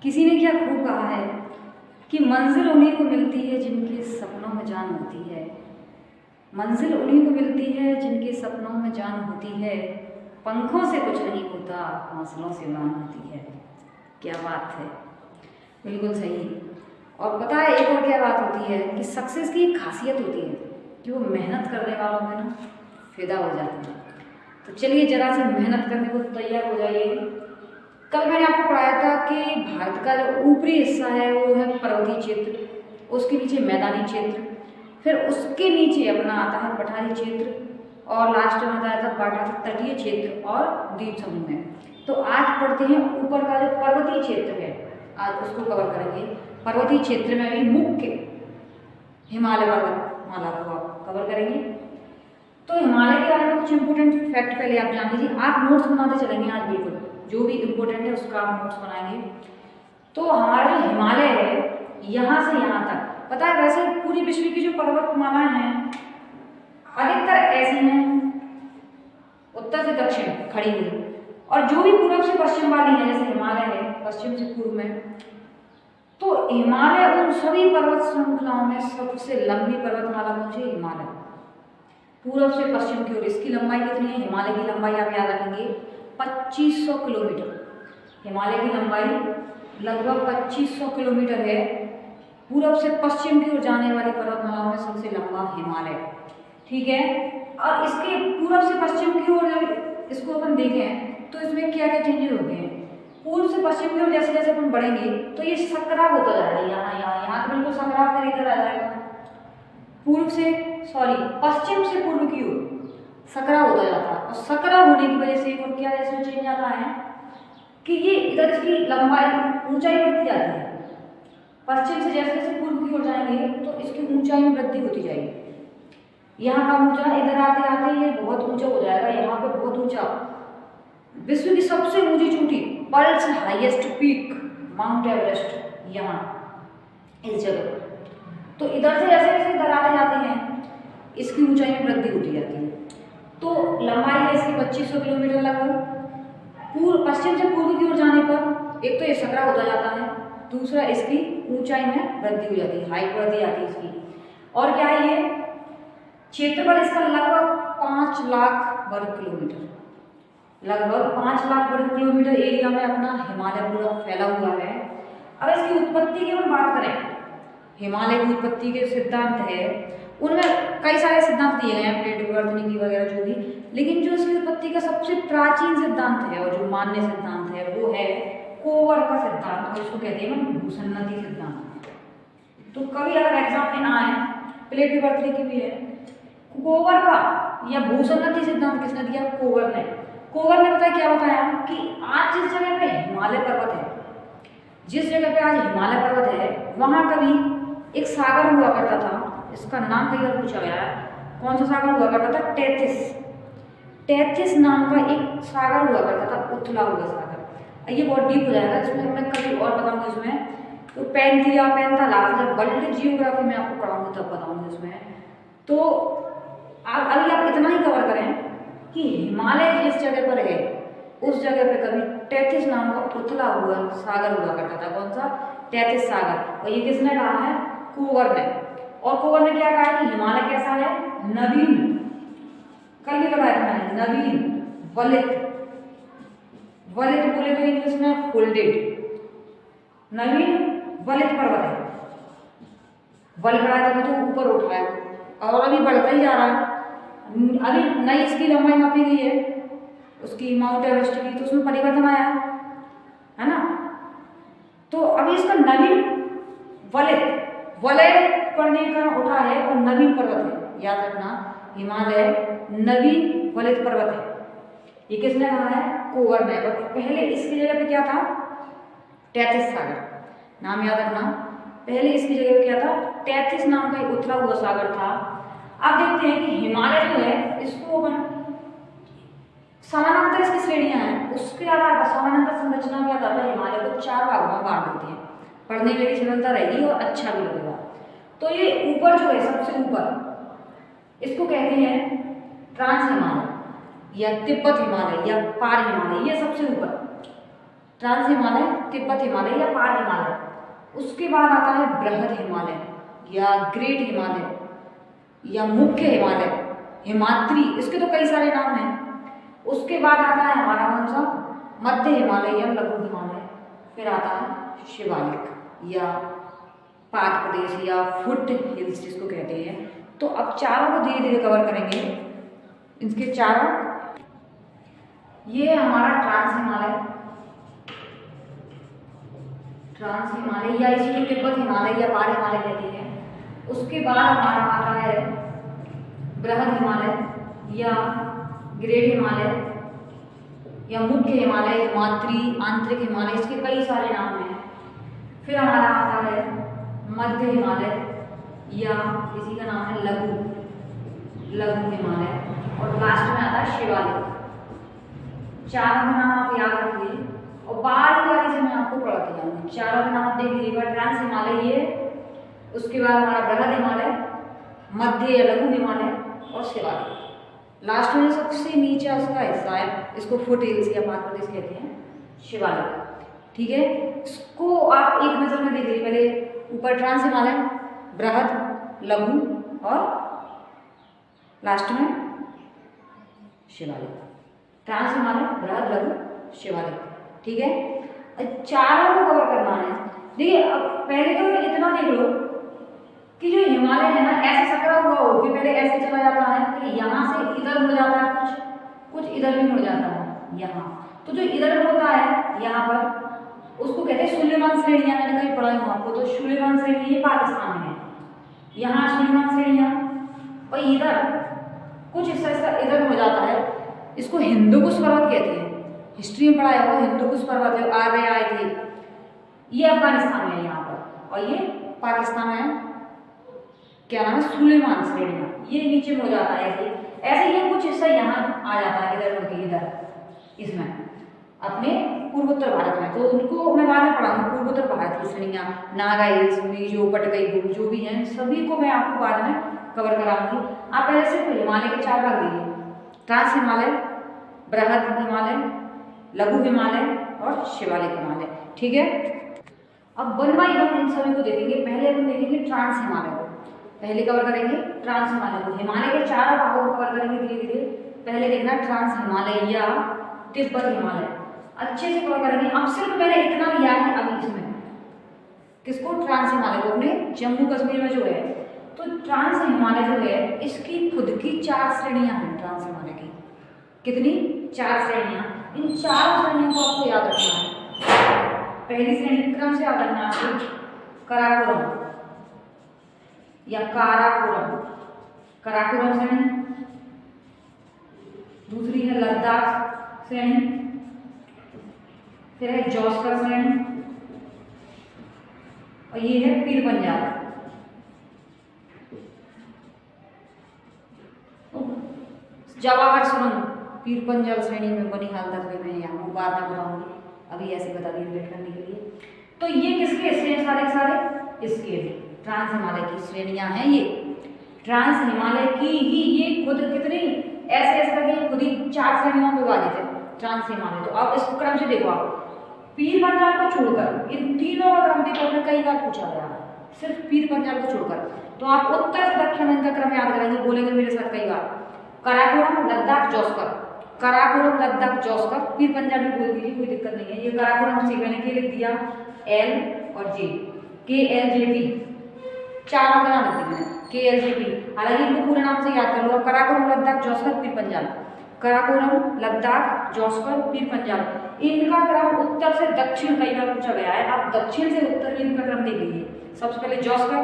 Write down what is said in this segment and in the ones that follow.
किसी ने क्या खूब कहा है कि मंजिल उन्हीं को मिलती है जिनके सपनों में जान होती है। मंजिल उन्हीं को मिलती है जिनके सपनों में जान होती है। पंखों से कुछ नहीं होता, हौसलों से उड़ान होती है। क्या बात है, बिल्कुल सही। और पता है एक और क्या बात होती है कि सक्सेस की एक खासियत होती है कि वो मेहनत करने वालों में ना फिदा हो जाती है। तो चलिए जरा सी मेहनत करने को तैयार हो जाइए। कल मैंने आपको पढ़ाया था कि भारत का जो ऊपरी हिस्सा है वो है पर्वतीय क्षेत्र, उसके नीचे मैदानी क्षेत्र, फिर उसके नीचे अपना आता है पठारी क्षेत्र और लास्ट में आता है बाटा तटीय क्षेत्र और द्वीप समूह है। तो आज पढ़ते हैं ऊपर का जो पर्वतीय क्षेत्र है, आज उसको कवर करेंगे। पर्वतीय क्षेत्र में भी मुख्य हिमालय पर्वतमाला को आप कवर करेंगे। तो हिमालय के बारे में कुछ इंपोर्टेंट फैक्ट पहले आप जान लीजिए। आप नोट्स बनाते चलेंगे आज, बिल्कुल जो भी इम्पोर्टेंट है उसका आप नोट्स बनाएंगे। तो हमारा जो हिमालय है यहाँ से यहाँ तक, पता है वैसे पूरी विश्व की जो पर्वतमाला हैं अधिकतर ऐसी हैं उत्तर से दक्षिण खड़ी हुई, और जो भी पूर्व से पश्चिम वाली है जैसे हिमालय है पश्चिम से पूर्व में, तो हिमालय उन सभी पर्वत श्रृंखलाओं में सबसे लंबी पर्वतमाला कौन सी है? हिमालय। पूर्व से पश्चिम की ओर इसकी लंबाई कितनी है? हिमालय की लंबाई आप याद रखेंगे 2500 किलोमीटर। हिमालय की लंबाई लगभग 2500 किलोमीटर है। पूर्व से पश्चिम की ओर जाने वाली पर्वतमालाओं में सबसे लंबा हिमालय, ठीक है। और इसके पूर्व से पश्चिम की ओर जब इसको अपन देखें तो इसमें क्या क्या चेंजेस होते हैं। पूर्व से पश्चिम की ओर जैसे जैसे अपन बढ़ेंगे तो ये सकराव होता जाएगा, यहाँ यहाँ यहाँ तो बिल्कुल सकराव कर इधर आ जाएगा। पूर्व से पश्चिम से पूर्व की ओर सकराव होता जाता है, और सकराव होने की वजह से एक और क्या इसमें चेंज आता है कि ये इधर इसकी लंबाई ऊंचाई बढ़ती जाती है। पश्चिम से जैसे जैसे पूर्व की ओर जाएंगे तो इसकी ऊंचाई में वृद्धि होती जाएगी। यहाँ का ऊंचा इधर आते आते ये बहुत ऊंचा हो जाएगा, यहाँ पे बहुत ऊंचा विश्व की सबसे ऊंची चोटी world's highest peak Mount Everest यहाँ इस जगह। तो इधर से जैसे जैसे इधर आते जाते हैं इसकी ऊंचाई में वृद्धि होती जाती है। तो लंबाई है इसकी 2500 किलोमीटर लगभग। पश्चिम से पूर्व की ओर जाने पर एक तो ये सकरा होता जाता है, दूसरा इसकी ऊंचाई में वृद्धि हो जाती है, हाइट बढ़ती जाती है इसकी। और क्या है ये क्षेत्रफल इसका लगभग 5 लाख वर्ग किलोमीटर, लगभग 5 लाख वर्ग किलोमीटर एरिया में अपना हिमालय पूरा फैला हुआ है। अब इसकी उत्पत्ति की हम बात करें, हिमालय की उत्पत्ति के सिद्धांत है उनमें कई सारे सिद्धांत दिए गए हैं, प्लेट विवर्तन की वगैरह जो भी, लेकिन जो इसकी उत्पत्ति का सबसे प्राचीन सिद्धांत है और जो मान्य सिद्धांत है वो है कोवर का सिद्धांत, और इसको कहते हैं भूसन्नति सिद्धांत। तो कभी अगर एग्जाम में आए, प्लेट विवर्तन की भी है, कोवर का या भूसन्नति सिद्धांत किसने दिया? कोवर ने। कोवर ने बताया क्या बताया कि आज जिस जगह पे हिमालय पर्वत है, जिस जगह पे आज हिमालय पर्वत है वहां कभी एक सागर हुआ करता था, इसका नाम कई बार पूछा गया है, कौन सा सागर हुआ करता था? टेथिस नाम का एक सागर हुआ करता था, उथला हुआ सागर। ये बहुत डीप हो जाएगा, इसमें मैं कभी और बताऊंगा इसमें। तो पैंथालास जब वर्ल्ड जियोग्राफी में आपको पढ़ाऊंगी तब बताऊंगी इसमें। तो अभी आप इतना ही कवर करें कि हिमालय जिस जगह पर है उस जगह पे कभी टेथिस नाम का उथला हुआ सागर हुआ करता था। कौन सा? टेथिस सागर। और ये किसने कहा है? कोवर ने। और कोवर ने क्या कहा कि हिमालय कैसा है? नवीन, कल भी बताया था मैंने, नवीन वलित बोले तो इंग्लिश में फोल्डेड, नवीन वलित पर्वत है। बल बढ़ाया तभी तो ऊपर उठा है, और अभी बढ़ता ही जा रहा है। अभी नई इसकी लंबाई मापी गई है उसकी माउंट एवरेस्ट की, तो उसमें परिवर्तन आया है ना। तो अभी इसका नवीन वलय पढ़ने का उठा है और नवीन पर्वत है, याद रखना हिमालय नवीन वलित पर्वत है। ये किसने कहा है? कोवर ने। और पहले इसकी जगह पे क्या था? टेथिस सागर, नाम याद रखना। पहले इसकी जगह पे क्या था? टेथिस नाम का एक उथला हुआ सागर था। अब देखते हैं कि हिमालय जो है इसको समानांतर इसकी श्रेणियां हैं, उसके आधार पर समानांतर संरचना के आधार पर हिमालय को 4 भागों में बांट देते हैं। पढ़ने में भी सरलता रहेगी और अच्छा भी लगेगा। तो ये ऊपर जो है सबसे ऊपर इसको कहते हैं ट्रांस हिमालय या तिब्बत हिमालय या पार हिमालय, ये सबसे ऊपर। ट्रांस हिमालय, तिब्बत हिमालय या पार हिमालय। उसके बाद आता है बृहद हिमालय या ग्रेट हिमालय या मुख्य हिमालय, हिमाद्री, इसके तो कई सारे नाम हैं। उसके बाद आता है हमारा कौन सा, मध्य हिमालय या लघु हिमालय। फिर आता है शिवालिक या पाद प्रदेश या फुट हिल्स जिसको कहते हैं। तो अब चारों को धीरे धीरे कवर करेंगे। इसके चारों, ये हमारा ट्रांस हिमालय, ट्रांस हिमालय या इसी को तिब्बत हिमालय या पार हिमालय कहते हैं। उसके बाद हमारा आता है बृहद हिमालय या ग्रेट हिमालय या मुख्य हिमालय, हिमाद्री, आंतरिक हिमालय, इसके कई सारे नाम हैं। फिर हमारा आता है मध्य हिमालय या इसी का नाम है लघु हिमालय, और लास्ट में आता है शिवालिक। चारों का नाम आप याद रखिए और बारी बारी से मैं आपको पढ़ाती जाऊंगी। चारों का नाम आप देख लीजिएगा, ट्रांस हिमालय ये, उसके बाद हमारा बृहद हिमालय, मध्य या लघु हिमालय और शिवालिक। लास्ट में सबसे नीचे उसका हिस्सा है, इसको फुट हिल्स या पाद प्रदेश कहते हैं, शिवालिक। ठीक है, इसको आप एक नजर में देख लीजिए। पहले ऊपर ट्रांस हिमालय, बृहद, लघु और लास्ट में शिवालिक। ट्रांस हिमालय, बृहद, लघु, शिवालिक। ठीक है, चारों को कवर करना है। देखिए अब पहले तो इतना देख लो कि जो हिमालय है ना, ऐसे सकरा हुआ हो कि पहले ऐसे चला जाता है, फिर यहाँ से इधर मुड़ जाता है, कुछ इधर भी मुड़ जाता है यहाँ। तो जो इधर मुड़ता है यहाँ पर, उसको कहते हैं सुलेमान श्रेणियाँ। मैंने कहीं पढ़ा हूँ आपको, तो सुलेमान श्रेणी ये पाकिस्तान में है, यहाँ सुलेमान श्रेणियाँ। और इधर कुछ हिस्सा इसका इधर मुड़ जाता है, इसको हिंदुकुश पर्वत कहते हैं। हिस्ट्री में पढ़ाया हुआ हिंदुकुश पर्वत है, आर्य आए थे, ये अफगानिस्तान में है यहाँ पर, और ये पाकिस्तान में है। क्या नाम है, सुलेमान श्रेणियाँ। ये नीचे में हो जाता है ऐसे ऐसे, ये कुछ हिस्सा यहाँ आ जाता है इधर होके इधर, इसमें अपने पूर्वोत्तर भारत में। तो उनको मैं बाद में पढ़ाऊंगा, पूर्वोत्तर भारत की श्रेणियाँ, नागा हिल्स, मीजो, पटकई, जो भी हैं सभी को मैं आपको बाद में कवर कराऊंगी। आप पहले सिर्फ हिमालय के 4 भाग दीजिए, ट्रांस हिमालय, बृहद हिमालय, लघु हिमालय और शिवालिक हिमालय। ठीक है, अब वन बाई वन इन सभी को देखेंगे। पहले अपन देखेंगे ट्रांस हिमालय को, पहले कवर करेंगे ट्रांस हिमालय को। हिमालय के 4 भागों को कवर करेंगे धीरे धीरे। पहले देखना ट्रांस हिमालय या तिब्बत हिमालय, अच्छे से कवर करेंगे। अब सिर्फ मैंने इतना लिया है अभी इसमें, किसको, ट्रांस हिमालय को, अपने जम्मू कश्मीर में जो है। तो ट्रांस हिमालय जो है, इसकी खुद की 4 श्रेणियां हैं। ट्रांस हिमालय की कितनी, 4 श्रेणियां। इन 4 श्रेणियों को आपको याद रखना है। पहली श्रेणी क्रम से याद रखना है, कराकोरम या काराकोरम, कराकोरम श्रेणी। दूसरी है लद्दाख श्रेणी, फिर है जॉस्कर श्रेणी, और ये है पीर पंजाब। जवाहर सुरंग पीर पंजाब श्रेणी में बनी हालत में मैं यहाँ बाद में बताऊंगी, अभी ऐसे बता दी रिलेट करने के लिए। तो ये किसके हिस्से हैं, सारे सारे इसके ट्रांस हिमालय की श्रेणियां हैं। ये ट्रांस हिमालय की ही ये खुद कितनी ऐसे ऐसे करके खुद ही 4 श्रेणियों में विभाजित है ट्रांस हिमालय। तो आप इस क्रम से देखो, आप पीर पंजाब को छोड़कर इन तीनों का क्रम देखो, आपने कई बार पूछा गया, सिर्फ पीर पंजाब को छोड़कर। तो आप उत्तर से दक्षिण इनका क्रम याद करेंगे, बोलेंगे मेरे साथ कई बार, कराकोरम, लद्दाख, जॉस्कर, कराकोरम, लद्दाख, जॉस्कर, पीर पंजाबी बोल दीजिए, कोई दिक्कत नहीं है। ये कराकोरम से मैंने के लिख दिया एल और जे, KLJP, 4 का नाम लिख दिया KLJP। हालांकि इनको पूरे नाम से याद कर लो, कराकोरम, लद्दाख, जॉस्कर, पीर पंजाब, कराकोरम, लद्दाख, जॉस्कर, पीर पंजाब। इनका क्रम उत्तर से दक्षिण कई बार पूछा गया है, आप दक्षिण से उत्तर में इनका क्रम देख लीजिए। सबसे पहले जॉस्कर,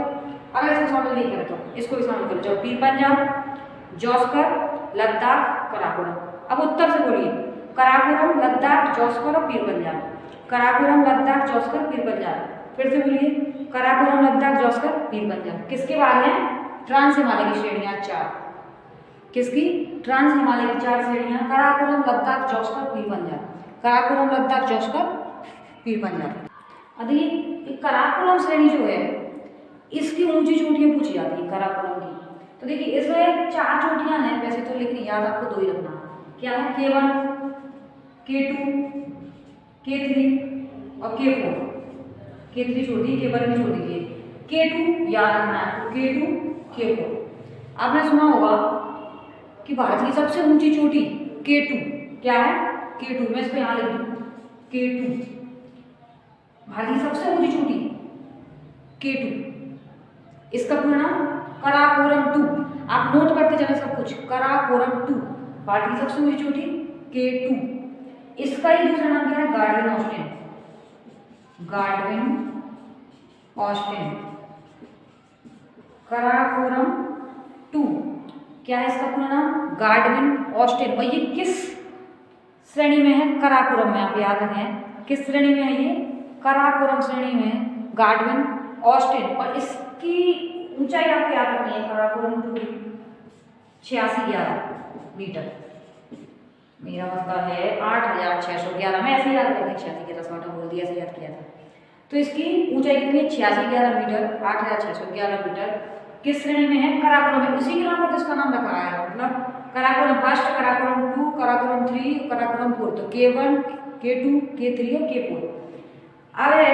अगर इसको शामिल नहीं करें तो इसको भी शामिल करो, पीर पंजाब, जॉस्कर, लद्दाख, कराकोरम। अब उत्तर से बोलिए, कराकोरम, लद्दाख, जॉस्कर और पीर पंजाब, कराकोरम, लद्दाख, जॉस्कर, पीर पंजाब। फिर से बोलिए, कराकोरम, लद्दाख, जॉस्कर, पीर पंजाब। किसके भाग हैं, ट्रांस हिमालय की श्रेणियां 4, किसकी, ट्रांस हिमालय की 4 श्रेणियां, कराकोरम, लद्दाख, जॉस्कर, पीर पंजाब, कराकोरम, लद्दाख, जॉस्कर, पीर पंजाब। अब ये कराकोरम श्रेणी जो है, इसकी ऊंची चोटियां पूछी जाती है कराकोरम की। तो देखिए इसमें 4 चोटियां हैं वैसे तो, लेकिन याद आपको 2 ही रखना है। क्या है, K1, K2, K3 और K4, K3 छोटी, K1 भी छोटी है, K2 याद रखना है, K2 K4। आपने सुना होगा कि भारत की सबसे ऊंची चोटी K2 क्या है, K2, मैं इसको यहाँ लिख दूँ K2, भारत की सबसे ऊंची चोटी K2। इसका पूरा नाम कराकोरम 2, आप नोट करते चले सब कुछ, कराकोरम 2, भारत की सबसे ऊंची चोटी K2। इसका ही दूसरा नाम क्या है, Godwin Austin, Godwin Austin, Karakoram 2 क्या है इसका पूरा नाम, गार्डविन ऑस्टिन। और ये किस श्रेणी में है, कराकोरम में, आप याद रखें किस श्रेणी में है ये, कराकोरम श्रेणी में, गार्डविन ऑस्टिन। और इसकी ऊंचाई आपको याद रखनी है, कराकोरम 2 8611 मीटर, मेरा मतलब है 8611, मैं ऐसे याद करके 8611 बोल दिया, ऐसे याद किया था। तो इसकी ऊंचाई कितनी है, 8611 मीटर, 8611 मीटर, किस श्रेणी में है, कराकोरम में। उसी के नाम पर इसका नाम रखा है, मतलब कराकोरम फर्स्ट, कराकोरम 2, कराकोरम 3, कराकोरम 4, तो K1 K2 K3 और K4। अब है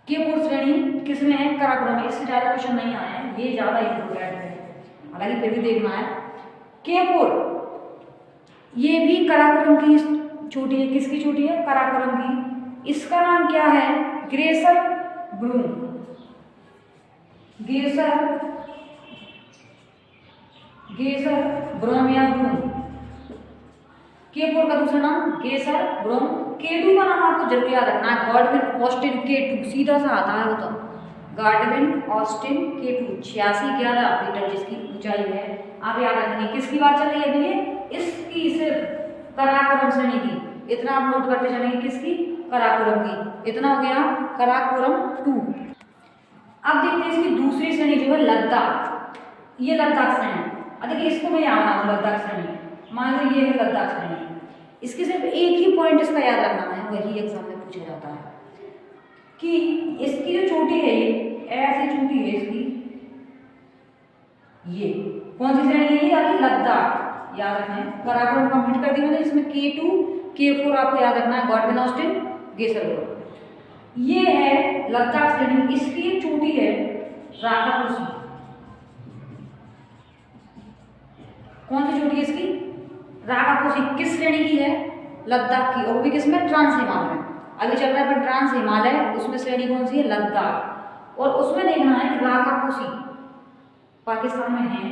K4 श्रेणी किसमें है, कराकोरम में। इससे ज्यादा क्वेश्चन नहीं आए हैं, ये ज्यादा इंपोर्टेंट है, हालांकि फिर भी देखना है। K4 ये भी कराकोरम की चोटी है, किसकी चोटी है, कराकोरम की। इसका नाम क्या है, ग्रेसर ब्रूम, गेसर ब्रोम या ब्रूम। K4 का दूसरा नाम गेसर ब्रोम। K2 का नाम आपको जरूर याद रखना है, गार्डविन ऑस्टिन K2, सीधा सा आता है वो तो, गार्डविन ऑस्टिन K2 8611 मीटर जिसकी ऊंचाई है, आप याद रखेंगे। किसकी बात चल रही है अभी ये, इसकी सिर्फ कराकोरम श्रेणी की, इतना आप नोट करते चलेंगे, किसकी, कराकोरम की। इतना हो गया कराकोरम 2। अब देखते हैं इसकी दूसरी श्रेणी जो है लद्दाख, ये लद्दाख श्रेणी। देखिए इसको मैं यहाँ बनाऊँ लद्दाख श्रेणी, मान लो ये है लद्दाख श्रेणी। इसके सिर्फ एक ही पॉइंट इसका याद रखना है, वही एग्जाम में पूछा जाता है कि इसकी जो चोटी है ये ऐसी चोटी है इसकी, ये कौन सी श्रेणी है, ये अभी लद्दाख, याद रखें। कराकोरम कंप्लीट कर दी मैंने, इसमें K2 K4 आपको याद रखना है, गार्डविन ऑस्टिन गेसर ब्रोम। ये है लद्दाख श्रेणी, इसकी चोटी है राकापुसी। कौन सी चोटी है इसकी, राकापुसी। किस श्रेणी की है, लद्दाख की, और वो भी किसमें, ट्रांस हिमालय में। अभी चल रहा है पर ट्रांस हिमालय, उसमें श्रेणी कौन सी है, लद्दाख। और उसमें देखना है कि राकापुसी पाकिस्तान में है।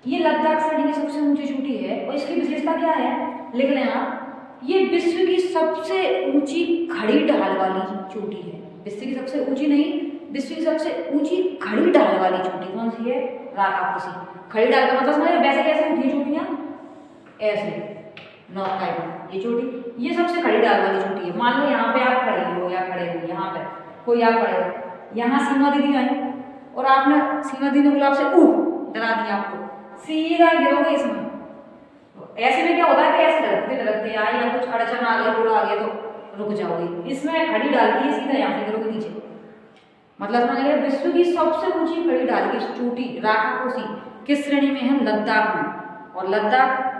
ये लद्दाख श्रेणी की सबसे ऊंची चोटी है, और इसकी विशेषता क्या है, लिख लें आप, ये विश्व की सबसे ऊंची खड़ी ढाल वाली चोटी है। विश्व की सबसे ऊंची नहीं, विश्व की सबसे ऊंची खड़ी ढाल वाली चोटी कौन सी है, राकापुसी। खड़ी ढाल का मतलब समझ, वैसे कैसे उठी चोटियां, ऐसे नॉर्थ टाइप ये चोटी, ये सबसे खड़ी ढाल वाली चोटी है। मान लो यहाँ पे आप खड़े हो या खड़े हो, यहाँ पे कोई आप खड़े हो, यहाँ सीमा दीदी आई और आपने सीमा दीदी ने गुलाब से डरा दिया, आपको सीधा गिरोगे इसमें। ऐसे में क्या होता है कि ऐसे लड़कते आए या कुछ अड़चन आ गया, थोड़ा आ गया तो रुक जाओगे। इसमें खड़ी ढाल की सीधा यहाँ से गिरोगे नीचे, मतलब समझ गए। विश्व की सबसे ऊंची खड़ी ढाल की चोटी राकापुसी किस श्रेणी में है, लद्दाख में। और लद्दाख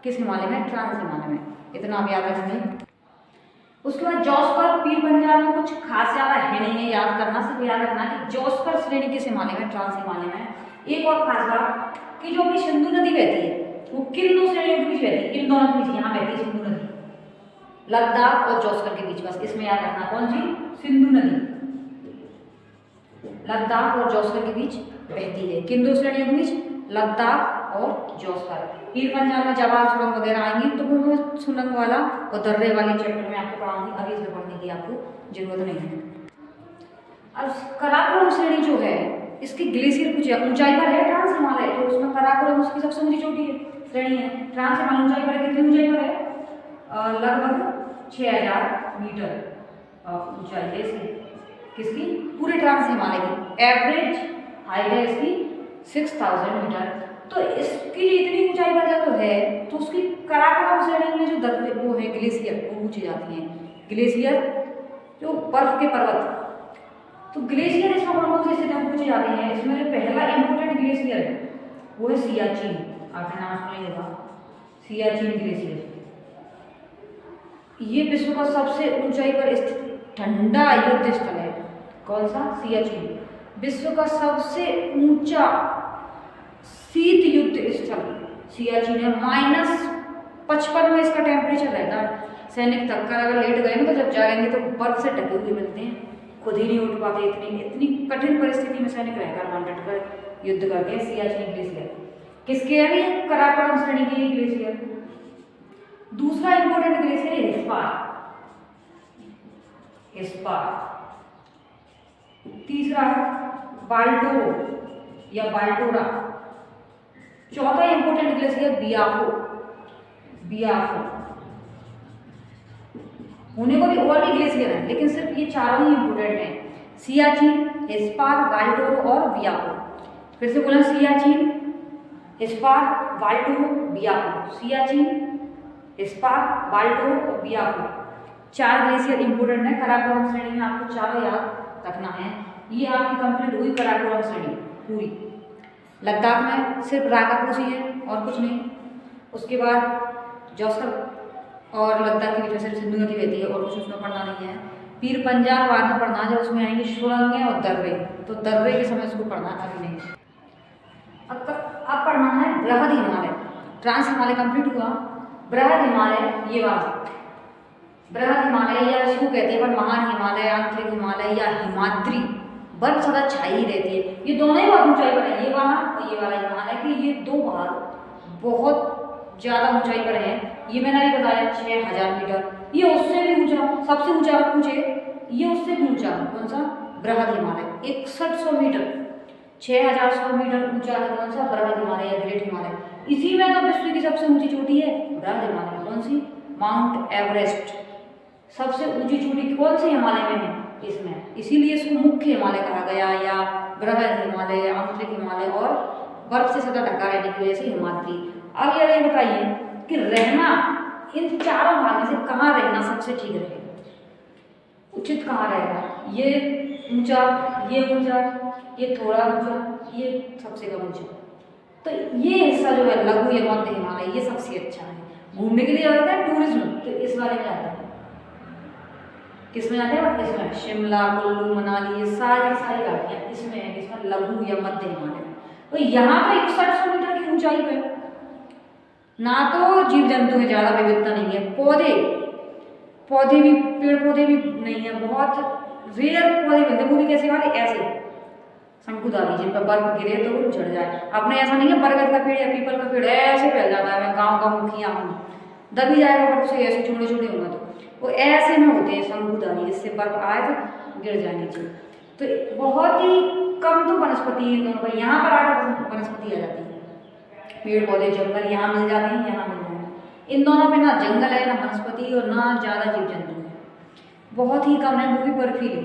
किस हिमालय में, ट्रांस हिमालय में, इतना आप याद रखेंगे। उसके बाद जोस्पर पीर पंजाब में कुछ खास ज्यादा है नहीं है याद करना, सिर्फ याद रखना कि जोस्पर श्रेणी किस हिमालय में, ट्रांस हिमालय में। एक और खास बात कि जो अपनी सिंधु नदी बहती है वो किन दो श्रेणियों के बीच बहती है, इन दोनों के बीच, यहाँ बहती है सिंधु नदी, लद्दाख और जोस्पर के बीच, बस इसमें याद रखना कौन सी, सिंधु नदी लद्दाख और जोस्पर के बीच बहती है। किन दो श्रेणियों के बीच, लद्दाख और जोस्पर। पीर पंजाब में जवाब सुरंग वगैरह आएंगी तो वो मैं सुरंग वाला और दर्रे वाली चैप्टर में आपको पढ़ाऊंगी, अभी इसमें पढ़ने की आपको जरूरत नहीं है। अब कराकोरम श्रेणी जो है इसकी ग्लेशियर ऊंचाई पर है ट्रांस हिमालय, तो उसमें कराकोरम उसकी सबसे ऊंची चोटी है, श्रेणी है। ट्रांस हिमालय ऊंचाई पर कितनी ऊंचाई पर है, लगभग 6000 मीटर ऊंचाई है इसकी, किसकी, पूरे ट्रांस हिमालय की। एवरेज हाइट है इसकी 6000 मीटर। तो इसकी इतनी ऊंचाई पर जब है तो उसकी कराकोरम श्रेणी में जो दर्रे वो है ग्लेशियर वो पूछे जाती हैं। ग्लेशियर जो बर्फ के पर्वत, तो ग्लेशियर इसमें कौन कौन से स्थितियों पूछे जाते हैं। इसमें जो पहला इंपोर्टेंट ग्लेशियर है वो है सियाचिन, आपने नाम सुना ही होगा, सियाचिन ग्लेशियर। ये विश्व का सबसे ऊंचाई पर स्थित ठंडा युद्ध स्थल है। कौन सा? सियाचिन। विश्व का सबसे ऊंचा शीत युद्ध स्थल सियाचिन है। -55 में इसका टेम्परेचर रहता है। सैनिक थक कर अगर लेट गए ना, तो जब जाएंगे तो बर्फ से ढके हुए मिलते हैं, खुद ही नहीं उठ पाते। इतनी कठिन परिस्थिति में सैनिक रहकर वहां डट कर युद्ध करते हैं। सियाचिन ग्लेशियर किसके है? ये कराकोरम श्रेणी के ग्लेशियर। दूसरा इंपॉर्टेंट ग्लेशियर है हिस्पार। तीसरा है बाल्टोरो या बाल्टोरा। चौथा इंपॉर्टेंट ग्लेशियर बियाफो। होने को भी और भी ग्लेशियर है, लेकिन सिर्फ ये चारों ही इंपॉर्टेंट हैं। सियाचिन, हिस्पार, बाल्टोरो और बियाफो। फिर से बोला, सियाचिन, हिस्पार, बाल्टोरो, बियाफो। सियाचिन, हिस्पार, बाल्टोरो और बियाफो 4 ग्लेशियर इंपोर्टेंट है। कराकोरम श्रेणी में आपको चारों याद रखना है। ये आपकी कंप्लीट हुई कराकोरम श्रेणी पूरी। लद्दाख में सिर्फ राकापोसी है और कुछ नहीं। उसके बाद जोस्कर और लद्दाख के बीच में सिर्फ सिंधु नदी बहती है और कुछ उसमें पढ़ना नहीं है। पीर पंजाब बाद में पढ़ना, जब उसमें आएंगे सुरंगें और दर्रे, तो दर्रे के समय उसको पढ़ना, अभी नहीं। अब पढ़ना है बृहद हिमालय। ट्रांस हिमालय कंप्लीट हुआ। बृहद हिमालय ये वाला बृहद हिमालय या इसको कहते हैं पर महान हिमालय, आंतरिक हिमालय या हिमाद्री, बर्फ सदा छाई रहती है। ये दोनों ही बहुत ऊंचाई पर है, ये वाला और ये वाला हिमालय के ये दो भाग बहुत ज़्यादा ऊंचाई पर है। ये मैंने अभी बताया 6000 मीटर। ये उससे भी ऊंचा, सबसे ऊंचा पूछे, ये उससे भी ऊंचा। कौन सा? बृहद हिमालय 6100 मीटर, 6100 मीटर ऊंचा है। कौन सा? बृहद हिमालय या ग्रेट हिमालय। इसी में तो विश्व की सबसे ऊंची चोटी है बृहद हिमालय। कौन सी? Mount Everest. सबसे ऊंची चोटी कौन से हिमालय में है? इसमें, इसीलिए इसको मुख्य हिमालय कहा गया, या बृहद हिमालय, आंतरिक हिमालय और बर्फ से सदा ढका रहने की वजह से हिमाद्री। अब ये बताइए कि रहना इन चारों भाग में से कहाँ रहना सबसे ठीक रहेगा, उचित कहाँ रहेगा? ये ऊंचा, ये ऊंचा, ये थोड़ा ऊंचा, ये सबसे कम ऊंचा। तो ये हिस्सा जो है लघु या मध्य हिमालय, ये सबसे अच्छा है। घूमने के लिए जाते हैं टूरिज्म, तो इस वाले में जाते हैं। किस में जाते हैं? इसमें शिमला, कुल्लू, मनाली, ये सारी घाटियाँ इसमें है। इसमें लघु या मध्य हिमालय। तो यहाँ पर 6100 मीटर की ऊंचाई पे ना तो जीव जंतु में ज़्यादा विविधता नहीं है, पौधे भी, पेड़ पौधे भी नहीं है, बहुत रेयर पौधे मिलते हैं। वो भी कैसे वाले? ऐसे शंकुधारी, जिन पर बर्फ गिरे तो वो झड़ जाए। अपने ऐसा नहीं है बरगद का पेड़ या पीपल का पेड़ ऐसे फैल जाता है। मैं गाँव का मुखिया हूँ, दबी जाएगा बर्फ से, ऐसे छोटे छोटे होंगे तो वो ऐसे में होते हैं शंकुधारी, इससे बर्फ आए तो गिर जाए नीचे। तो बहुत ही कम तो वनस्पति है दोनों पर। यहाँ पर 8 वनस्पति आ जाती है, पेड़ पौधे जंगल यहाँ मिल जाते हैं, यहाँ मिल जाते हैं। इन दोनों पे ना जंगल है, ना वनस्पति और ना ज़्यादा जीव जंतु है, बहुत ही कम है, वो भी बर्फीले।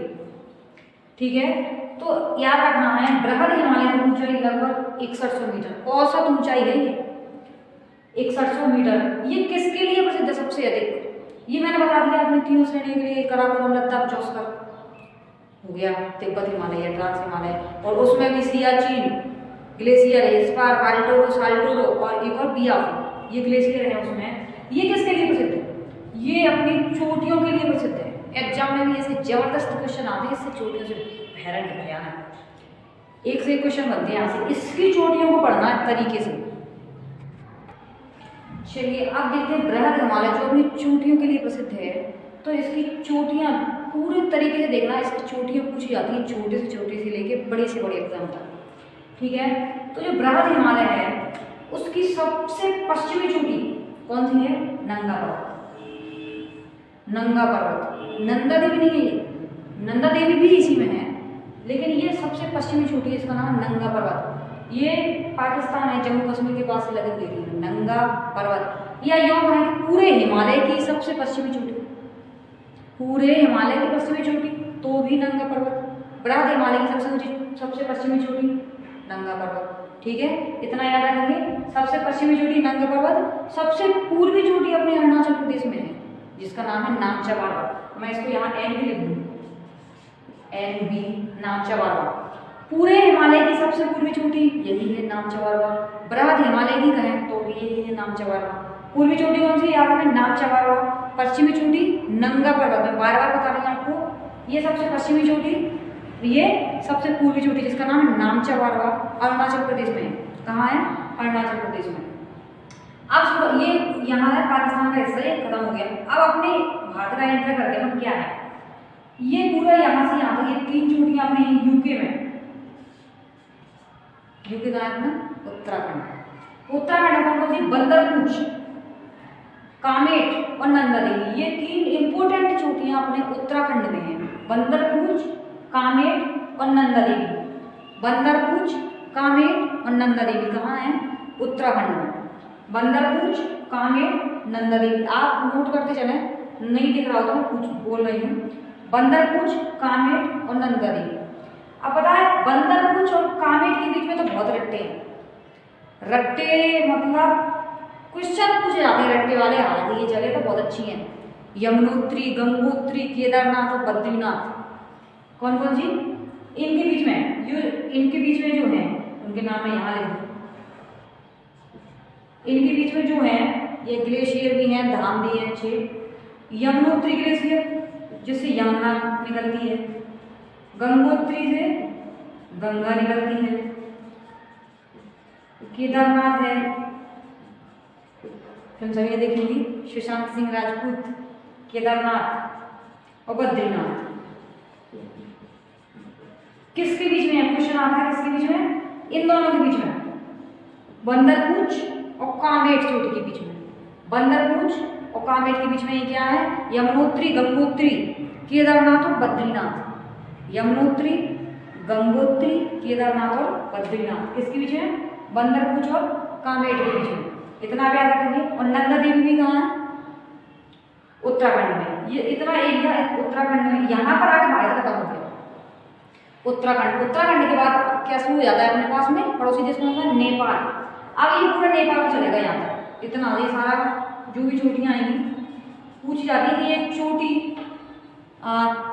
ठीक है, तो याद रखना है बृहद हिमालय की ऊंचाई लगभग 6100 मीटर, औसत ऊंचाई है ये 6100 मीटर। ये किसके लिए प्रसिद्ध है सबसे अधिक? ये मैंने बता दिया अपने तीनों श्रेणी के लिए। कराकोरम, लद्दाख, जोस्कर हो गया, तिब्बत हिमालय या ट्रांस हिमालय, और उसमें भी सियाचिन ग्लेशियर है, हिस्पार, बाल्टोरो, साल्टोरो और एक और बियाफो, ये ग्लेशियर है उसमें। ये किसके लिए प्रसिद्ध है? ये अपनी चोटियों के लिए प्रसिद्ध है। एग्जाम में भी ऐसे जबरदस्त क्वेश्चन आते हैं, इससे चोटियों से भयानक एक से एक क्वेश्चन बनते हैं यहाँ से। इसकी चोटियों को पढ़ना तरीके से। चलिए अब देखते हैं बृहद हिमालय जो अपनी चोटियों के लिए प्रसिद्ध है। तो इसकी चोटियाँ पूरे तरीके से देखना, इसकी चोटियाँ पूछी जाती हैं छोटे से छोटे से लेके बड़े से बड़े एग्जाम तक। ठीक है, तो जो बृहद हिमालय है उसकी सबसे पश्चिमी चोटी कौन सी है? नंगा पर्वत। नंगा पर्वत, नंदा देवी नहीं है, नंदा देवी भी इसी में है, लेकिन ये सबसे पश्चिमी चोटी है, इसका नाम है नंगा पर्वत। ये पाकिस्तान है, जम्मू कश्मीर के पास से लगी हुई है नंगा पर्वत। या योग है कि पूरे हिमालय की सबसे पश्चिमी चोटी, पूरे हिमालय की पश्चिमी चोटी तो भी नंगा पर्वत। बृहद हिमालय की सबसे पश्चिमी चोटी नंगा पर्वत। ठीक है, इतना याद रखेंगे। सबसे पश्चिमी चोटी नंगा पर्वत, सबसे पूर्वी चोटी अपने अरुणाचल प्रदेश में है जिसका नाम है नामचा पर्वत। मैं इसको यहाँ एन भी लिख दूँ, NB नामचा पर्वत। पूरे हिमालय की सबसे पूर्वी चोटी यही है नामचा पर्वत। बृहद हिमालय की कहें तो भी यही है नामचा पर्वत। पूर्वी चोटी कौन सी? यहाँ पे नामचा पर्वत। पश्चिमी चोटी नंगा पर्वत, मैं बार बार बता रही हूँ आपको, ये सबसे पश्चिमी चोटी, ये सबसे पूर्वी चोटी जिसका नाम है नामचा वारवा, अरुणाचल प्रदेश में। कहाँ है? अरुणाचल प्रदेश में। अब ये यहाँ है पाकिस्तान का हिस्सा, ये खत्म हो गया। अब अपने भारत का एंटर करते हैं हम, क्या है ये पूरा यहाँ से यहाँ तक, ये 3 चोटियाँ अपने यूके में, यूके का है ना उत्तराखंड। उत्तराखंड कौन कौन सी? बंदरपूछ, कामेट और नंदा देवी, ये 3 इंपोर्टेंट चोटियाँ अपने उत्तराखंड में हैं। बंदरपूछ, कामेट और नंदा देवी। बंदरपूछ, कामेट और नंदा देवी कहाँ है? उत्तराखंड में। बंदरपूछ, कामेट, नंदा देवी, आप नोट करते चले, नहीं दिख रहा होगा मैं कुछ बोल रही हूँ। बंदरपूछ, कामेट और नंदा देवी। अब पता है बंदरपूछ और कामेट के बीच में तो बहुत रट्टे हैं। रट्टे मतलब क्वेश्चन पूछे जाते हैं रट्टे वाले, हालांकि ये जगह तो बहुत अच्छी हैं। यमुनोत्री, गंगोत्री, केदारनाथ और बद्रीनाथ, कौन कौन सी? इनके बीच में, जो इनके बीच में जो है उनके नाम है यहाँ लिख दो। इनके बीच में जो है ये ग्लेशियर भी हैं, धाम भी हैं अच्छे। यमुनोत्री ग्लेशियर जिससे यमुना निकलती है, गंगोत्री से गंगा निकलती है, केदारनाथ है, फिल्म सभी ने देखी होगी, सुशांत सिंह राजपूत, केदारनाथ और बद्रीनाथ। किसके बीच में है? क्वेश्चन आता है किसके बीच में? इन दोनों के बीच में, बंदरपूछ और कामेट चोटी के बीच में। बंदरपूछ और कामेट के बीच में ये क्या है? यमुनोत्री, गंगोत्री, केदारनाथ और बद्रीनाथ। यमुनोत्री, गंगोत्री, केदारनाथ और बद्रीनाथ किसके बीच में? बंदरपूछ और कामेट के बीच में। इतना आप याद रखेंगे। और नंदा देवी भी कहाँ है? उत्तराखंड में। ये इतना एरिया उत्तराखंड में, यहाँ पर आगे भारत खत्म हो गया। उत्तराखंड, उत्तराखंड के बाद क्या शुरू हो जाता है अपने पास में पड़ोसी देश में होता है नेपाल। अब ये पूरा नेपाल में चलेगा यहाँ तक, इतना ये सारा जो भी चोटियाँ आएंगी पूछी जाती है कि ये चोटी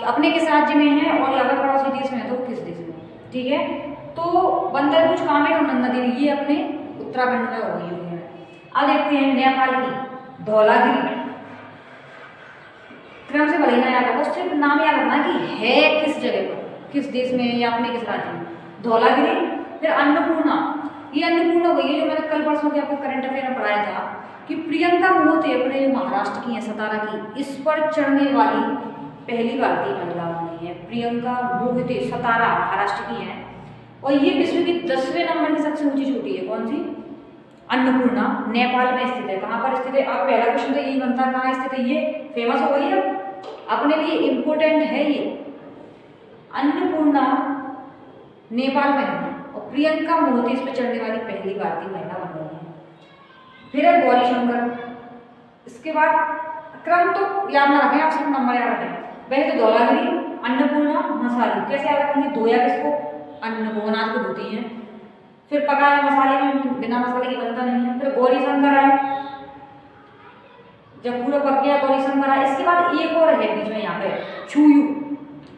अपने किस राज्य में है और अगर पड़ोसी देश में है तो किस देश में, ठीक है। तो बंदरपूछ, कामेट और नंदा देवी ये अपने उत्तराखंड में हो गई है। अब देखते हैं नेपाल की धौलागिरी। क्रम से भले ना याद रखो, सिर्फ नाम याद रखना कि है किस जगह पर, किस देश में या अपने किस राज्य में। धौलागिरी, फिर अन्नपूर्णा। ये अन्नपूर्णा वही है जो मैंने कल परसों के आपको करंट अफेयर में पढ़ाया था कि प्रियंका मोहते अपने महाराष्ट्र की है, सतारा की, इस पर चढ़ने वाली पहली भारतीय महिला बनी है। प्रियंका मोहते सतारा महाराष्ट्र की है और ये विश्व की 10वें नंबर की सबसे ऊंची चोटी है। कौन सी? अन्नपूर्णा, नेपाल में स्थित है। कहाँ पर स्थित है? अब पहला क्वेश्चन तो यही बनता है, कहाँ स्थित है? ये फेमस हो गई है, अपने लिए इम्पोर्टेंट है ये। अन्नपूर्णा नेपाल में है और प्रियंका मोहते इस पर चढ़ने वाली पहली भारतीय महिला बन गई है। फिर है गौरीशंकर। इसके बाद क्रम तो याद ना रखें, आप सिर्फ नंबर याद रखें। वैसे तो धौलागिरी, अन्नपूर्णा, मसाली। कैसे याद रखेंगे? धोया किसको? अन्न को, अनाज को धोती हैं। फिर पकाया मसाले में, बिना मसाले की बनता नहीं है। फिर गौरीशंकर आए, जब पूरा पक गया गौरीशंकर आए। इसके बाद एक और है बीच में यहाँ पे छुयू,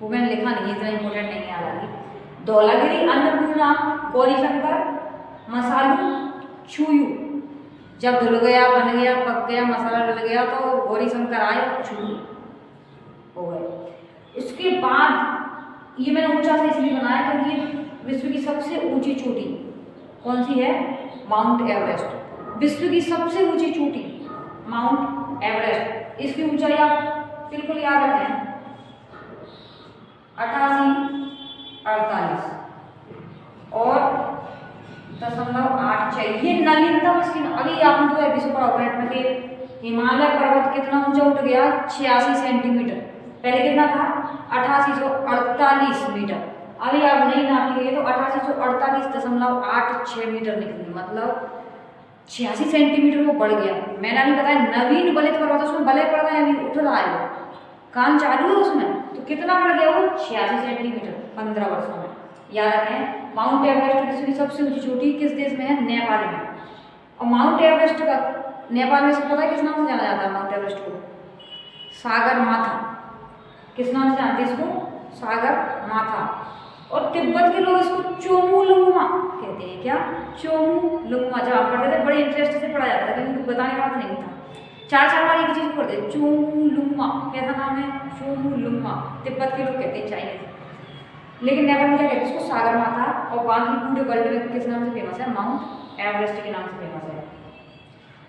वो मैंने लिखा नहीं है, इतना इंपॉर्टेंट नहीं याद आ रही। धौलागिरी, अन्नपूर्णा, गौरीशंकर, मसालू, छुयू। जब धुल गया, बन गया, पक गया, मसाला डल गया तो गौरीशंकर आए और छुयू हो गए। इसके बाद ये मैंने ऊंचा से इसलिए बनाया क्योंकि ये विश्व की सबसे ऊंची चोटी कौन सी है? Mount Everest. विश्व की सबसे ऊंची चोटी माउंट एवरेस्ट। इसकी ऊंचाई आप बिल्कुल याद रखें, 88.48 और 0.86। ये नवीनतम इसकी, अभी आपने तो एपिसोड पढ़ा करंट में, हिमालय पर्वत कितना ऊंचा उठ गया? 86 सेंटीमीटर। पहले कितना था? 8848 मीटर। अभी आप नहीं नापिएंगे तो 8848.86 मीटर निकली, मतलब 86 सेंटीमीटर वो बढ़ गया। मैंने अभी बताया नवीन बलित पर्वत, उसमें बलय पड़ रहा है, अभी उठ रहा है, काम चालू है उसमें, तो कितना बढ़ गया वो? 86 सेंटीमीटर 15 वर्षों में। याद रखें, माउंट एवरेस्ट विश्व की सबसे ऊंची चोटी किस देश में है? नेपाल में। और माउंट एवरेस्ट का नेपाल में सबको पता है किस नाम से जाना जाता है? माउंट एवरेस्ट को सागर माथा। किस नाम से जानते हैं इसको? सागर माथा। और तिब्बत के लोग इसको चोमुलुंगमा कहते हैं। क्या? चोमुलुंगमा। जब आप पढ़ते थे बड़े इंटरेस्ट से पढ़ा जाता था, क्योंकि बताने का बात नहीं था। चार चार बार एक चीज पढ़ते हैं। चोमुलुंगमा कैसा नाम है? चोमुलुंगमा। तिब्बत के लोग कहते हैं चाइनीज, लेकिन नेपाल में क्या कहते हैं उसको? सागर माता। और बाकी पूरे वर्ल्ड में किस नाम से फेमस है? माउंट एवरेस्ट के नाम से फेमस है।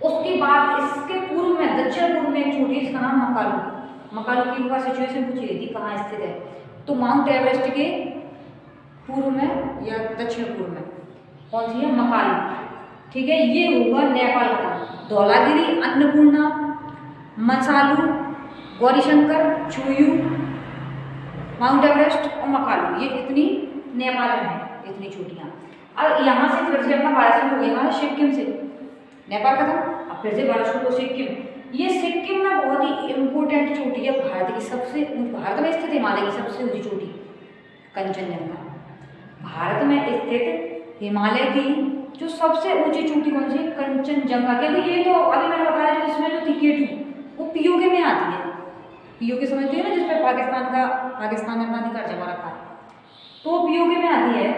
उसके बाद इसके पूर्व में, दक्षिण पूर्व में एक चोटी है जिसका नाम मकालू। मकालू की बार सिचुएशन पूछी गई थी कहाँ स्थित है, तो माउंट एवरेस्ट के पूर्व में या दक्षिण पूर्व में कौन सी है? मकालू। ठीक है, ये होगा नेपाल का। धौलागिरी, अन्नपूर्णा, मसालू, गौरीशंकर, चुयू, माउंट एवरेस्ट और मकालू, ये इतनी नेपाल में है, इतनी चोटियाँ। अब यहाँ से फिर से अपना भारत शुरू हो गया हमारा सिक्किम से। नेपाल का था, अब फिर से भारत शुरू हो सिक्किम। ये सिक्किम में बहुत ही इम्पोर्टेंट चोटी है, भारत की सबसे, भारत में स्थित हिमालय की सबसे ऊंची चोटी कंचनजंगा। भारत में स्थित हिमालय की जो सबसे ऊंची चोटी कौन सी? कंचनजंगा। क्योंकि ये तो अभी मैंने बताया जो इसमें जो थी K2 वो पीओके में आती है। पीओके समझते हैं ना, जिसपे पाकिस्तान ने अपना अधिकार जमा रखा है, तो पीओके में आती है।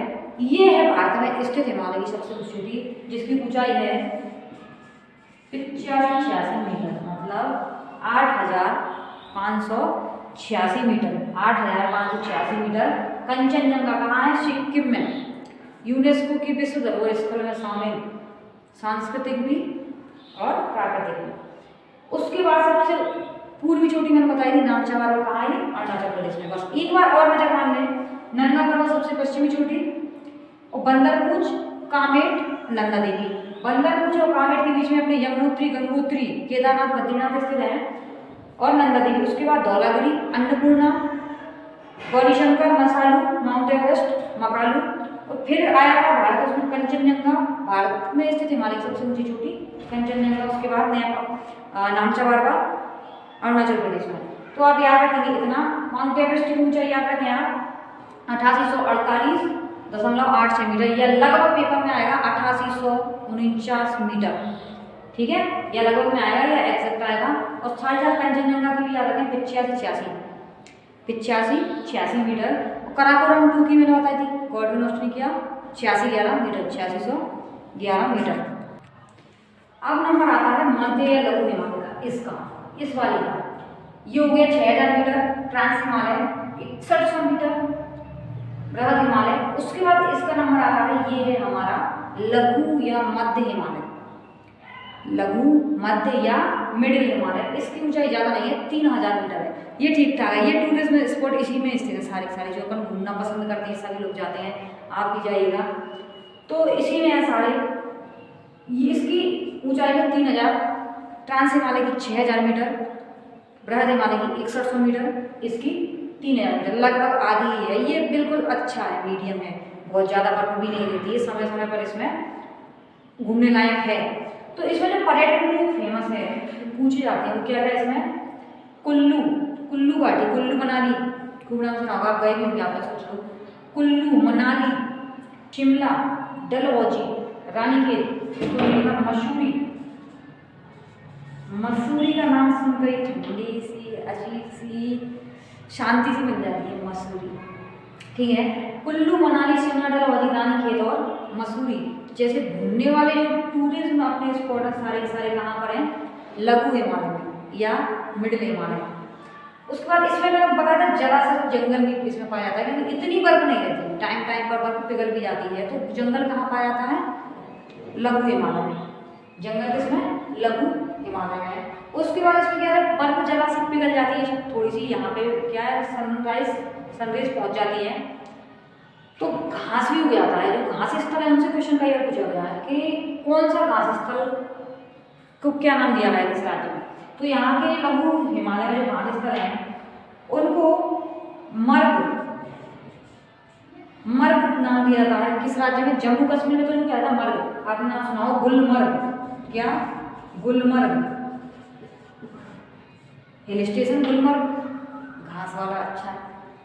ये है भारत में स्थित हिमालय की सबसे ऊंची चोटी, जिसकी ऊंचाई है 85-86 मीटर, मतलब 8,586 मीटर। 8,586 मीटर। कंचनजंगा कहाँ है? सिक्किम में। यूनेस्को की विश्व धरोहर स्थल में शामिल, सांस्कृतिक भी और प्राकृतिक भी। उसके बाद सबसे पूर्वी चोटी मैंने बताई थी नामचावार, कहाँ है? अरुणाचल प्रदेश में। बस एक बार और नजर मान लें, नंगा पर्वत सबसे पश्चिमी चोटी, और बंदरपूछ, कामेट, नंदा देवी। बंदरपूछ और कामेट के बीच में अपने यमुनोत्री, गंगोत्री, केदारनाथ, बद्रीनाथ स्थित है, और नंदा देवी। उसके बाद धौलागिरी, अन्नपूर्णा, गौरीशंकर, मसालू, माउंट एवरेस्ट, मकालू, और फिर आया था भारत, उसमें कंचनजंगा। भारत में स्थित हिमालय की सबसे ऊंची चोटी कंचनजंगा। उसके बाद नेपाल, नामचावार अरुणाचल प्रदेश में। तो आप याद रखेंगे इतना। माउंट एवरेस्ट की ऊंचाई याद रखें आप 8848.86 मीटर, या लगभग पेपर में आएगा 8849 मीटर। ठीक है, या लगभग में आएगा या एक्सेप्ट आएगा। और साथ ही साथ कंचनजंगा की भी याद रखें 85-86 मीटर। कराकोरम 2 की मैंने बताई थी, गॉडविन ऑस्ट्रेलिया 8611 मीटर, 8611 मीटर। अब नंबर आता है मध्य या लघु हिमालय का, इसका, इस वाले का। ये हो गया 6000 मीटर ट्रांस हिमालय, 6100 मीटर बृहद हिमालय। उसके बाद इसका नंबर आता है, ये है हमारा लघु या मध्य हिमालय, लघु, मध्य या मिडिल हिमालय। इसकी ऊंचाई ज़्यादा नहीं है, 3000 मीटर है। ये ठीक ठाक है। ये टूरिज्म स्पॉट इसी में स्थित है, सारे सारे जो अपन घूमना पसंद करते हैं सभी लोग जाते हैं, आप भी जाइएगा, तो इसी में है सारे। ये इसकी ऊंचाई है 3000, ट्रांस हिमालय की 6000 मीटर, बृहद हिमालय की 6100 मीटर, इसकी 3000 मीटर, लगभग आधी ही है। ये बिल्कुल अच्छा है, मीडियम है, बहुत ज़्यादा बर्फ भी नहीं रहती है, समय समय पर इसमें घूमने लायक है। तो इसमें जो पर्यटन के लिए फेमस है, पूछी जाती है, वो क्या है इसमें? कुल्लू, कुल्लू घाटी, कुल्लू मनाली, खूब नाम सुना होगा, आप गए भी होंगे, आपने सोच लो। कुल्लू, मनाली, शिमला, डलहौजी, रानीखेत, तो मसूरी। मसूरी का नाम सुनकर ही ठंडी सी, अजीब सी, शांति सी मिल जाती है मसूरी। ठीक है, कुल्लू, मनाली, शिमला, डलहौजी, रानीखेत और मसूरी जैसे घूमने वाले जो टूरिज्म अपने स्पॉट सारे सारे कहाँ पर हैं? लघु हिमालय में या मिडिल हिमालय में। उसके बाद इसमें मैंने बताया था जरा सा जंगल भी इसमें पाया जाता है, क्योंकि इतनी बर्फ नहीं रहती, टाइम टाइम पर बर्फ पिघल भी जाती है। तो जंगल कहाँ पाया जाता है? लघु हिमालय में। जंगल किसमें? लघु हिमालय में। उसके बाद इसमें क्या है, बर्फ जरा सी पिघल जाती है थोड़ी सी, यहाँ पे क्या है, सनराइज पहुँच जाती है, तो घास भी उग जाता है। जो घास स्थल है उनसे क्वेश्चन कई बार पूछा गया है कि कौन सा घास स्थल को क्या नाम दिया गया है किस राज्य में? तो यहाँ के लघु हिमालय में जो घास स्थल हैं उनको मर्ग नाम दिया जाता है। किस राज्य में? जम्मू कश्मीर में। तो इनको क्या था? मर्ग। आपने नाम सुना हो गुलमर्ग। क्या? गुलमर्ग हिल स्टेशन, गुलमर्ग घास वाला। अच्छा,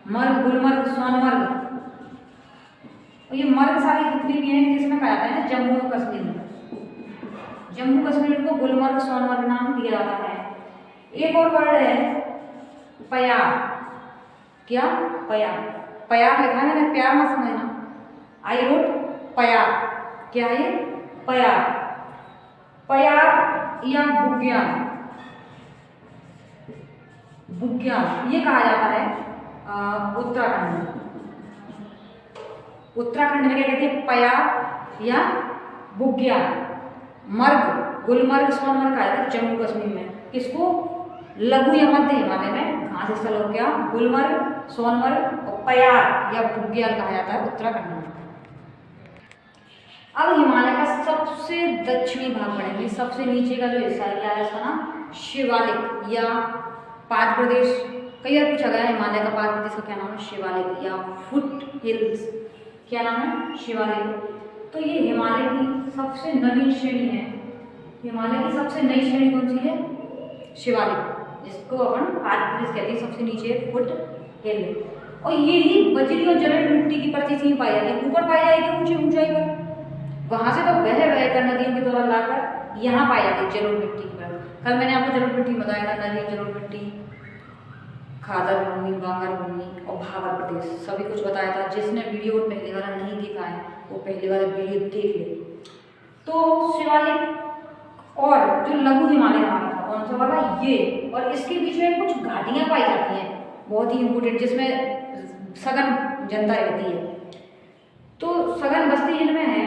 मर्ग, गुलमर्ग, सोनमर्ग। और ये मर्ग सारी जितनी भी हैं किसमें कहा जाता है? जम्मू और कश्मीर में। जम्मू कश्मीर को गुलमर्ग, सोनमर्ग नाम दिया जाता है। एक और वर्ड है पयार। क्या? पयार। पयार लिखा है मैंने, प्यार मत समझना, आई रोट पयार। क्या है? पयार। पयार या बुग्याल, बुग्याल ये कहा जाता है उत्तराखंड। उत्तराखंड में क्या कहते हैं, पयार या बुग्याल। मर्ग गुलमर्ग सोनमर्ग कहा जाता है जम्मू कश्मीर में। किसको, लघु या मध्य हिमालय में घास स्थल हो गया गुलमर्ग, सोनमर्ग और पयार या बुग्याल कहा जाता है उत्तराखंड में। अब हिमालय का सबसे दक्षिणी भाग पड़ेंगे, सबसे नीचे का जो हिस्सा है इसका नाम शिवालिक या पाद प्रदेश। कई बार पूछा गया है हिमालय का पाद प्रदेश का क्या नाम है, शिवालिक या फुट हिल्स, क्या नाम है, शिवालिक। तो ये हिमालय की सबसे नवीन श्रेणी है। हिमालय की सबसे नई श्रेणी कौन सी है, शिवालिक, जिसको अपन पाद प्रदेश कहते हैं। सबसे नीचे फुट हिल, और ये ही बजरी और जलोढ़ मिट्टी की परत ही पाई जाती है। ऊपर पाई जाएगी ऊंची ऊंचाई पर, वहां से तो बह कर नदियों के द्वारा लाकर यहाँ पाई जाती है जलोढ़ मिट्टी की परत। कल मैंने आपको जलोढ़ मिट्टी बताया था, नदी, जलोढ़ मिट्टी, खादर भूमि, बांगर भूमि और भाबर प्रदेश, सभी कुछ बताया था। जिसने वीडियो पहले वाला नहीं देखा है वो पहले वाला वीडियो देख ले। तो शिवालिक और जो लघु हिमालय नाम था कौन सा वाला, ये, और इसके बीच में कुछ घाटियां पाई जाती हैं बहुत ही इंपोर्टेंट, जिसमें सघन जनता रहती है। तो सघन बस्ती जिनमें है,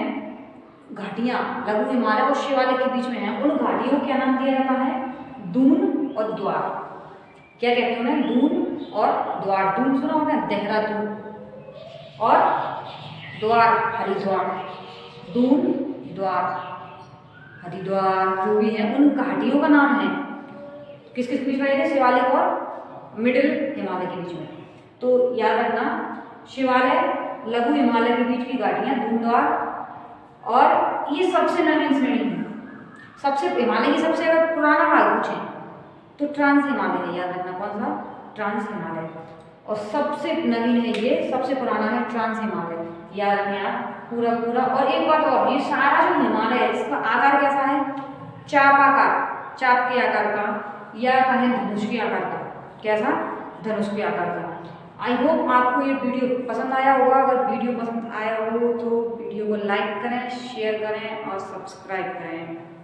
घाटियां लघु हिमालय और शिवालिक के बीच में है, उन घाटियों को क्या नाम दिया जाता है, दून और द्वार। क्या कहते हैं उन्हें, दून और द्वार। दून सुना होगा, देहरादून, और द्वार हरिद्वार। दून, द्वार, हरिद्वार जो भी है, उन घाटियों का नाम है। किस किस बीच में, शिवालिक और मिडिल हिमालय के बीच में। तो याद रखना, शिवालय लघु हिमालय के बीच की घाटियां दून, द्वार, और ये सबसे नवीन श्रेणी है। सबसे हिमालय की सबसे अगर पुराना भाग पूछे तो ट्रांस हिमालय है, याद रखना कौन सा, ट्रांस हिमालय। और सबसे नवीन है ये, सबसे पुराना है ट्रांस हिमालय, याद रखना आप पूरा पूरा। और एक बात और, ये सारा जो हिमालय है इसका आकार कैसा है, चापाकार, चाप के आकार का, या कहें धनुष के आकार का। कैसा, धनुष के आकार का। आई होप आपको ये वीडियो पसंद आया होगा। अगर वीडियो पसंद आया हो तो वीडियो को लाइक करें, शेयर करें और सब्सक्राइब करें।